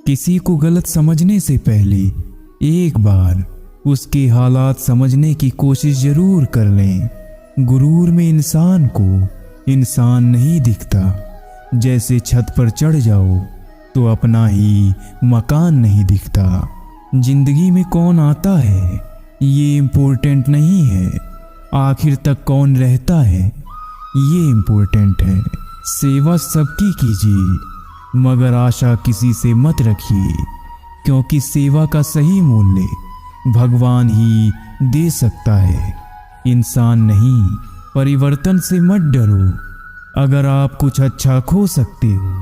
किसी को गलत समझने से पहले एक बार उसके हालात समझने की कोशिश जरूर कर लें। गुरूर में इंसान को इंसान नहीं दिखता। जैसे छत पर चढ़ जाओ तो अपना ही मकान नहीं दिखता। जिंदगी में कौन आता है ये इम्पोर्टेंट नहीं है, आखिर तक कौन रहता है ये इम्पोर्टेंट है। सेवा सबकी कीजिए मगर आशा किसी से मत रखिए, क्योंकि सेवा का सही मूल्य भगवान ही दे सकता है, इंसान नहीं। परिवर्तन से मत डरो। अगर आप कुछ अच्छा खो सकते हो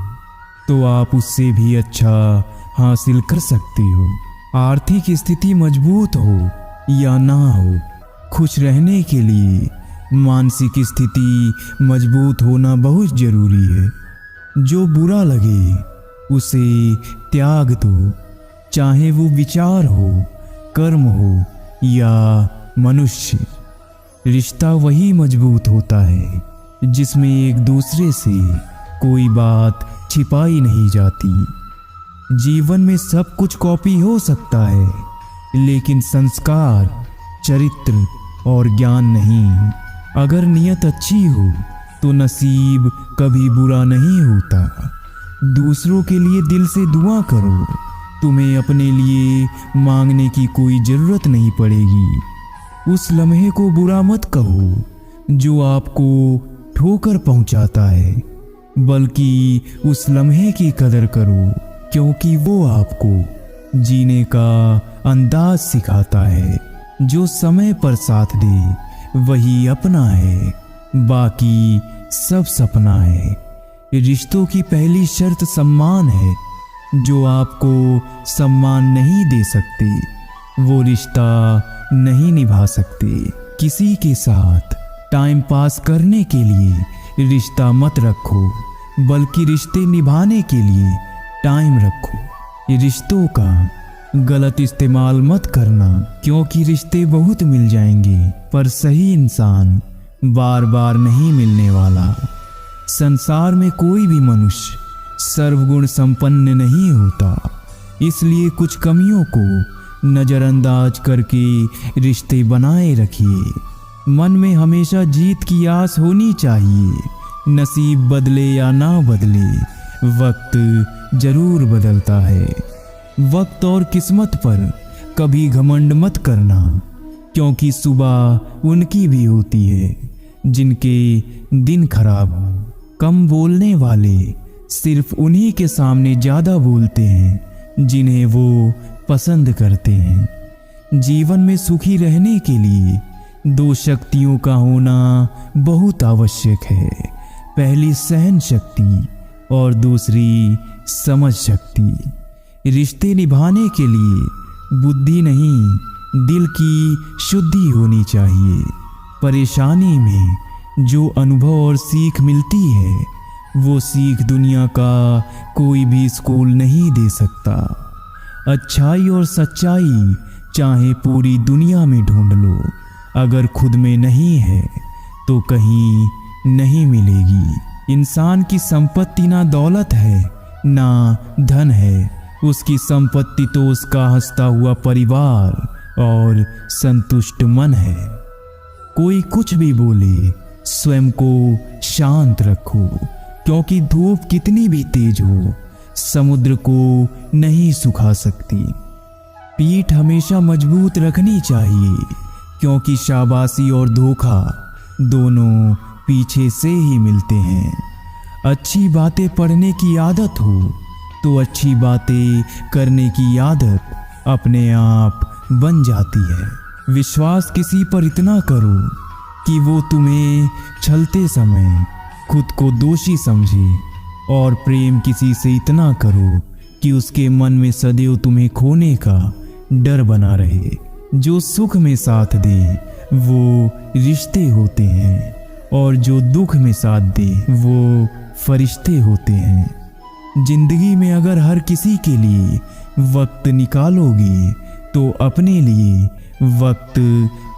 तो आप उससे भी अच्छा हासिल कर सकते हो। आर्थिक स्थिति मजबूत हो या ना हो, खुश रहने के लिए मानसिक स्थिति मजबूत होना बहुत जरूरी है। जो बुरा लगे उसे त्याग दो, चाहे वो विचार हो, कर्म हो या मनुष्य। रिश्ता वही मजबूत होता है जिसमें एक दूसरे से कोई बात छिपाई नहीं जाती। जीवन में सब कुछ कॉपी हो सकता है, लेकिन संस्कार, चरित्र और ज्ञान नहीं। अगर नियत अच्छी हो तो नसीब कभी बुरा नहीं होता। दूसरों के लिए दिल से दुआ करो, तुम्हें अपने लिए मांगने की कोई जरूरत नहीं पड़ेगी। उस लम्हे को बुरा मत कहो जो आपको ठोकर पहुंचाता है, बल्कि उस लम्हे की कदर करो, क्योंकि वो आपको जीने का अंदाज सिखाता है। जो समय पर साथ दे वही अपना है, बाकी सब सपना है। रिश्तों की पहली शर्त सम्मान है। जो आपको सम्मान नहीं दे सकते वो रिश्ता नहीं निभा सकते। किसी के साथ टाइम पास करने के लिए रिश्ता मत रखो, बल्कि रिश्ते निभाने के लिए टाइम रखो। रिश्तों का गलत इस्तेमाल मत करना, क्योंकि रिश्ते बहुत मिल जाएंगे पर सही इंसान बार बार नहीं मिलने वाला। संसार में कोई भी मनुष्य सर्वगुण संपन्न नहीं होता, इसलिए कुछ कमियों को नजरअंदाज करके रिश्ते बनाए रखिए। मन में हमेशा जीत की आस होनी चाहिए। नसीब बदले या ना बदले, वक्त जरूर बदलता है। वक्त और किस्मत पर कभी घमंड मत करना, क्योंकि सुबह उनकी भी होती है जिनके दिन खराब हो। कम बोलने वाले सिर्फ उन्हीं के सामने ज़्यादा बोलते हैं जिन्हें वो पसंद करते हैं। जीवन में सुखी रहने के लिए दो शक्तियों का होना बहुत आवश्यक है। पहली सहन शक्ति और दूसरी समझ शक्ति। रिश्ते निभाने के लिए बुद्धि नहीं, दिल की शुद्धि होनी चाहिए। परेशानी में जो अनुभव और सीख मिलती है वो सीख दुनिया का कोई भी स्कूल नहीं दे सकता। अच्छाई और सच्चाई चाहे पूरी दुनिया में ढूंढ लो, अगर खुद में नहीं है तो कहीं नहीं मिलेगी। इंसान की संपत्ति ना दौलत है ना धन है, उसकी संपत्ति तो उसका हंसता हुआ परिवार और संतुष्ट मन है। कोई कुछ भी बोले, स्वयं को शांत रखो, क्योंकि धूप कितनी भी तेज हो समुद्र को नहीं सुखा सकती। पीठ हमेशा मजबूत रखनी चाहिए, क्योंकि शाबाशी और धोखा दोनों पीछे से ही मिलते हैं। अच्छी बातें पढ़ने की आदत हो तो अच्छी बातें करने की आदत अपने आप बन जाती है। विश्वास किसी पर इतना करो कि वो तुम्हें छलते समय खुद को दोषी समझे, और प्रेम किसी से इतना करो कि उसके मन में सदैव तुम्हें खोने का डर बना रहे। जो सुख में साथ दे वो रिश्ते होते हैं, और जो दुख में साथ दे वो फरिश्ते होते हैं। जिंदगी में अगर हर किसी के लिए वक्त निकालोगे तो अपने लिए वक्त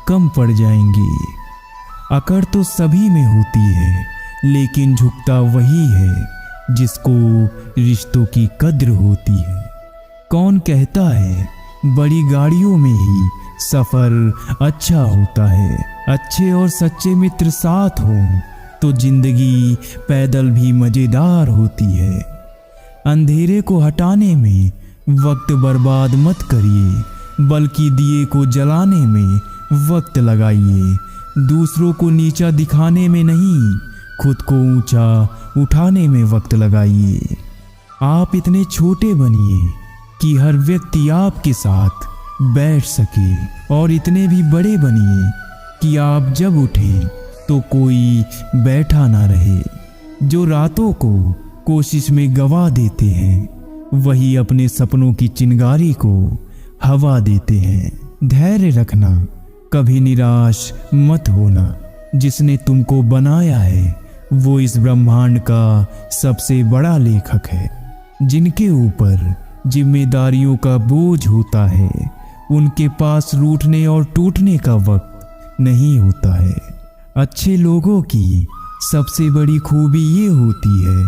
कम पड़ जाएंगे। अकड़ तो सभी में होती है, लेकिन झुकता वही है जिसको रिश्तों की कद्र होती है। कौन कहता है बड़ी गाड़ियों में ही सफर अच्छा होता है। अच्छे और सच्चे मित्र साथ हो तो जिंदगी पैदल भी मजेदार होती है। अंधेरे को हटाने में वक्त बर्बाद मत करिए, बल्कि दिए को जलाने में वक्त लगाइए। दूसरों को नीचा दिखाने में नहीं, खुद को ऊंचा उठाने में वक्त लगाइए। आप इतने छोटे बनिए कि हर व्यक्ति आपके साथ बैठ सके, और इतने भी बड़े बनिए कि आप जब उठें तो कोई बैठा ना रहे। जो रातों को कोशिश में गवा देते हैं वही अपने सपनों की चिंगारी को हवा देते हैं। धैर्य रखना, कभी निराश मत होना। जिसने तुमको बनाया है वो इस ब्रह्मांड का सबसे बड़ा लेखक है। जिनके ऊपर जिम्मेदारियों का बोझ होता है उनके पास रूठने और टूटने का वक्त नहीं होता है। अच्छे लोगों की सबसे बड़ी खूबी ये होती है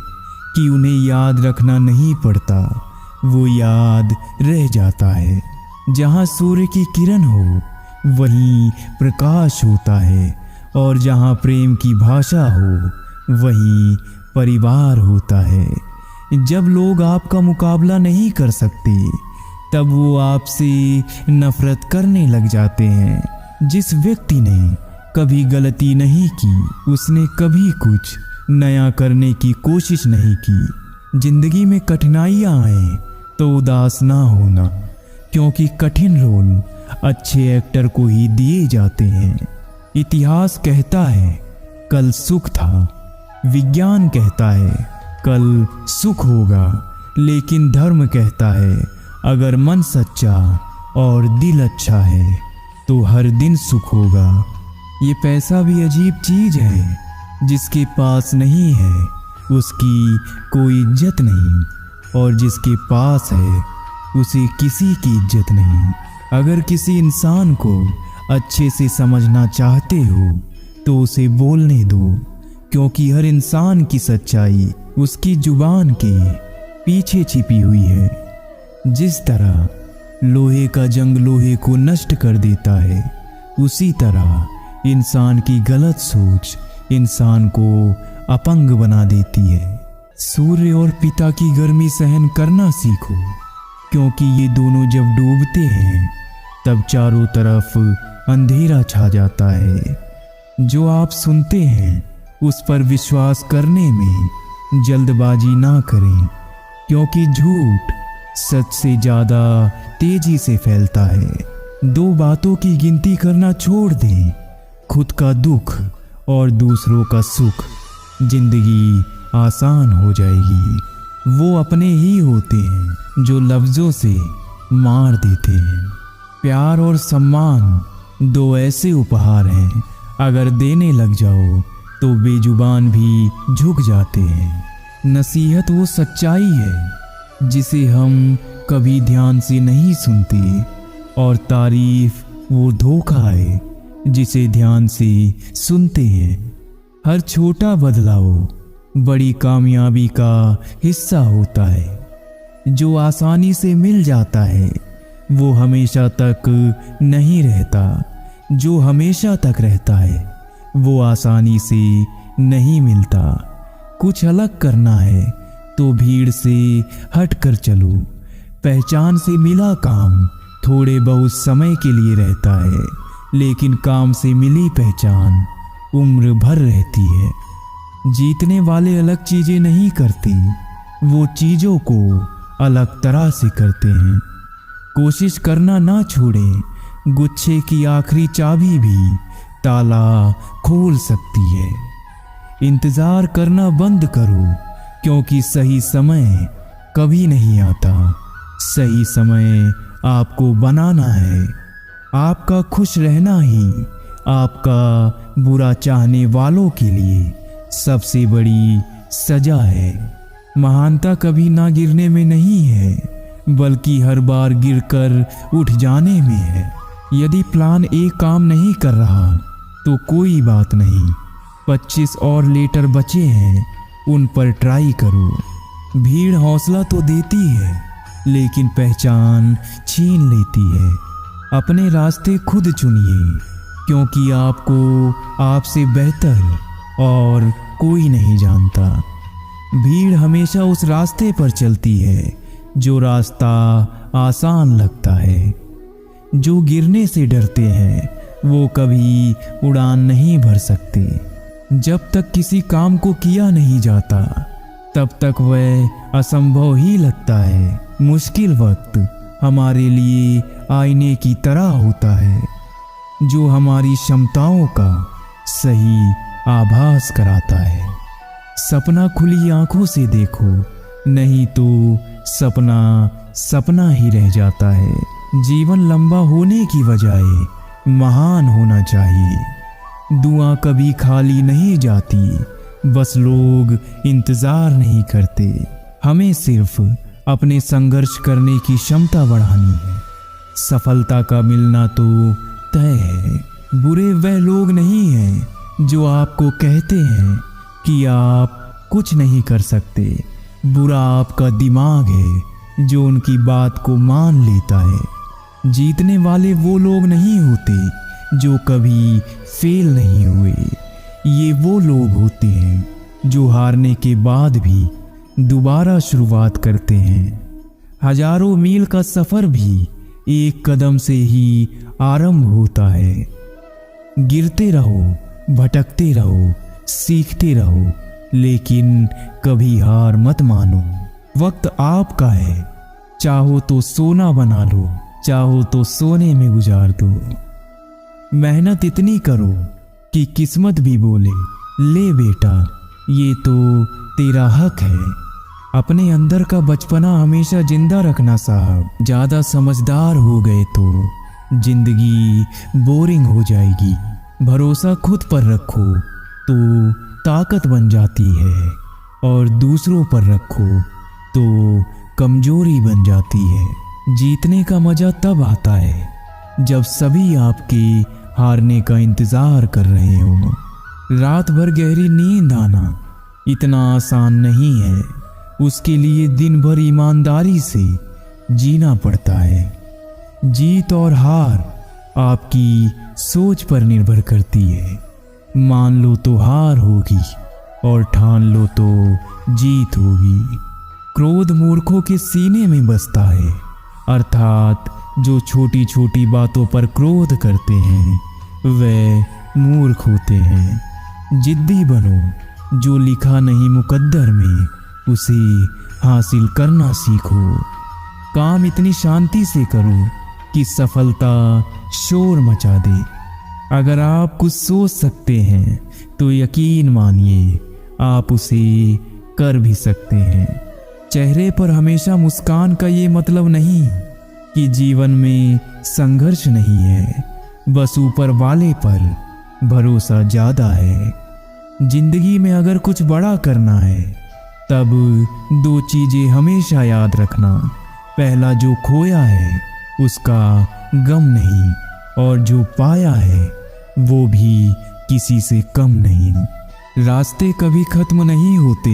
कि उन्हें याद रखना नहीं पड़ता, वो याद रह जाता है। जहाँ सूर्य की किरण हो वहीं प्रकाश होता है, और जहाँ प्रेम की भाषा हो वहीं परिवार होता है। जब लोग आपका मुकाबला नहीं कर सकते तब वो आपसे नफरत करने लग जाते हैं। जिस व्यक्ति ने कभी गलती नहीं की उसने कभी कुछ नया करने की कोशिश नहीं की। जिंदगी में कठिनाइयाँ आए तो उदास ना होना, क्योंकि कठिन रोल अच्छे एक्टर को ही दिए जाते हैं। इतिहास कहता है कल सुख था, विज्ञान कहता है कल सुख होगा, लेकिन धर्म कहता है अगर मन सच्चा और दिल अच्छा है तो हर दिन सुख होगा। ये पैसा भी अजीब चीज है, जिसके पास नहीं है उसकी कोई इज्जत नहीं, और जिसके पास है उसे किसी की इज्जत नहीं। अगर किसी इंसान को अच्छे से समझना चाहते हो तो उसे बोलने दो, क्योंकि हर इंसान की सच्चाई उसकी जुबान के पीछे छिपी हुई है। जिस तरह लोहे का जंग लोहे को नष्ट कर देता है, उसी तरह इंसान की गलत सोच इंसान को अपंग बना देती है। सूर्य और पिता की गर्मी सहन करना सीखो, क्योंकि ये दोनों जब डूबते हैं तब चारों तरफ अंधेरा छा जाता है। जो आप सुनते हैं उस पर विश्वास करने में जल्दबाजी ना करें, क्योंकि झूठ सच से ज्यादा तेजी से फैलता है। दो बातों की गिनती करना छोड़ दें, खुद का दुख और दूसरों का सुख। जिंदगी आसान हो जाएगी। वो अपने ही होते हैं जो लफ्जों से मार देते हैं। प्यार और सम्मान दो ऐसे उपहार हैं, अगर देने लग जाओ तो बेजुबान भी झुक जाते हैं। नसीहत वो सच्चाई है जिसे हम कभी ध्यान से नहीं सुनते, और तारीफ वो धोखा है जिसे ध्यान से सुनते हैं। हर छोटा बदलाव बड़ी कामयाबी का हिस्सा होता है। जो आसानी से मिल जाता है वो हमेशा तक नहीं रहता, जो हमेशा तक रहता है वो आसानी से नहीं मिलता। कुछ अलग करना है तो भीड़ से हट कर चलो। पहचान से मिला काम थोड़े बहुत समय के लिए रहता है, लेकिन काम से मिली पहचान उम्र भर रहती है। जीतने वाले अलग चीजें नहीं करते, वो चीजों को अलग तरह से करते हैं। कोशिश करना ना छोड़ें, गुच्छे की आखिरी चाबी भी ताला खोल सकती है। इंतजार करना बंद करो, क्योंकि सही समय कभी नहीं आता। सही समय आपको बनाना है। आपका खुश रहना ही आपका बुरा चाहने वालों के लिए सबसे बड़ी सजा है। महानता कभी ना गिरने में नहीं है, बल्कि हर बार गिरकर उठ जाने में है। यदि प्लान ए काम नहीं कर रहा तो कोई बात नहीं, 25 और लेटर बचे हैं, उन पर ट्राई करो। भीड़ हौसला तो देती है, लेकिन पहचान छीन लेती है। अपने रास्ते खुद चुनिए, क्योंकि आपको आपसे बेहतर और कोई नहीं जानता। भीड़ हमेशा उस रास्ते पर चलती है जो रास्ता आसान लगता है। जो गिरने से डरते हैं वो कभी उड़ान नहीं भर सकते। जब तक किसी काम को किया नहीं जाता तब तक वह असंभव ही लगता है। मुश्किल वक्त हमारे लिए आईने की तरह होता है, जो हमारी क्षमताओं का सही आभास कराता है। सपना खुली आंखों से देखो, नहीं तो सपना सपना ही रह जाता है। जीवन लंबा होने की बजाय महान होना चाहिए। दुआ कभी खाली नहीं जाती, बस लोग इंतजार नहीं करते। हमें सिर्फ अपने संघर्ष करने की क्षमता बढ़ानी है। सफलता का मिलना तो तय है। बुरे वह लोग नहीं हैं जो आपको कहते हैं कि आप कुछ नहीं कर सकते। बुरा आपका दिमाग है जो उनकी बात को मान लेता है। जीतने वाले वो लोग नहीं होते जो कभी फेल नहीं हुए। ये वो लोग होते हैं जो हारने के बाद भी दोबारा शुरुआत करते हैं। हजारों मील का सफर भी एक कदम से ही आरंभ होता है। गिरते रहो, भटकते रहो, सीखते रहो, लेकिन कभी हार मत मानो। वक्त आपका है, चाहो तो सोना बना लो, चाहो तो सोने में गुजार दो। मेहनत इतनी करो कि किस्मत भी बोले, ले बेटा ये तो तेरा हक है। अपने अंदर का बचपना हमेशा जिंदा रखना साहब। ज्यादा समझदार हो गए तो जिंदगी बोरिंग हो जाएगी। भरोसा खुद पर रखो तो ताकत बन जाती है, और दूसरों पर रखो तो कमजोरी बन जाती है। जीतने का मजा तब आता है जब सभी आपके हारने का इंतजार कर रहे हो। रात भर गहरी नींद आना इतना आसान नहीं है। उसके लिए दिन भर ईमानदारी से जीना पड़ता है। जीत और हार आपकी सोच पर निर्भर करती है। मान लो तो हार होगी और ठान लो तो जीत होगी। क्रोध मूर्खों के सीने में बसता है, अर्थात जो छोटी छोटी बातों पर क्रोध करते हैं वे मूर्ख होते हैं। जिद्दी बनो, जो लिखा नहीं मुकद्दर में उसे हासिल करना सीखो। काम इतनी शांति से करो कि सफलता शोर मचा दे। अगर आप कुछ सोच सकते हैं तो यकीन मानिए आप उसे कर भी सकते हैं। चेहरे पर हमेशा मुस्कान का ये मतलब नहीं कि जीवन में संघर्ष नहीं है, बस ऊपर वाले पर भरोसा ज्यादा है। जिंदगी में अगर कुछ बड़ा करना है तब दो चीजें हमेशा याद रखना। पहला, जो खोया है उसका गम नहीं, और जो पाया है वो भी किसी से कम नहीं। रास्ते कभी खत्म नहीं होते,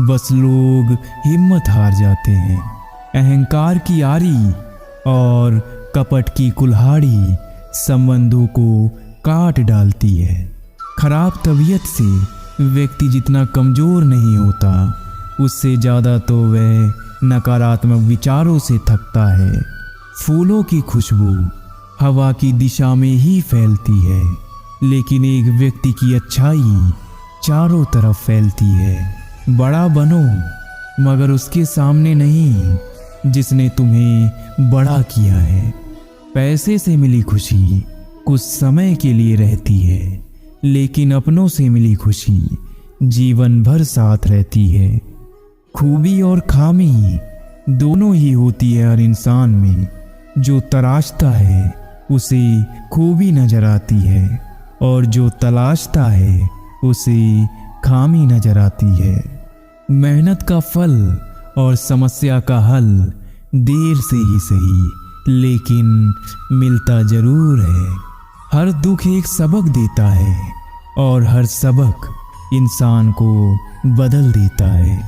बस लोग हिम्मत हार जाते हैं। अहंकार की आरी और कपट की कुल्हाड़ी संबंधों को काट डालती है। खराब तबीयत से व्यक्ति जितना कमजोर नहीं होता, उससे ज़्यादा तो वह नकारात्मक विचारों से थकता है। फूलों की खुशबू हवा की दिशा में ही फैलती है, लेकिन एक व्यक्ति की अच्छाई चारों तरफ फैलती है। बड़ा बनो मगर उसके सामने नहीं जिसने तुम्हें बड़ा किया है। पैसे से मिली खुशी कुछ समय के लिए रहती है, लेकिन अपनों से मिली खुशी जीवन भर साथ रहती है। खूबी और खामी दोनों ही होती है हर इंसान में। जो तराशता है उसे खूबी नजर आती है, और जो तलाशता है उसे खामी नजर आती है। मेहनत का फल और समस्या का हल देर से ही सही, लेकिन मिलता जरूर है। हर दुख एक सबक देता है, और हर सबक इंसान को बदल देता है।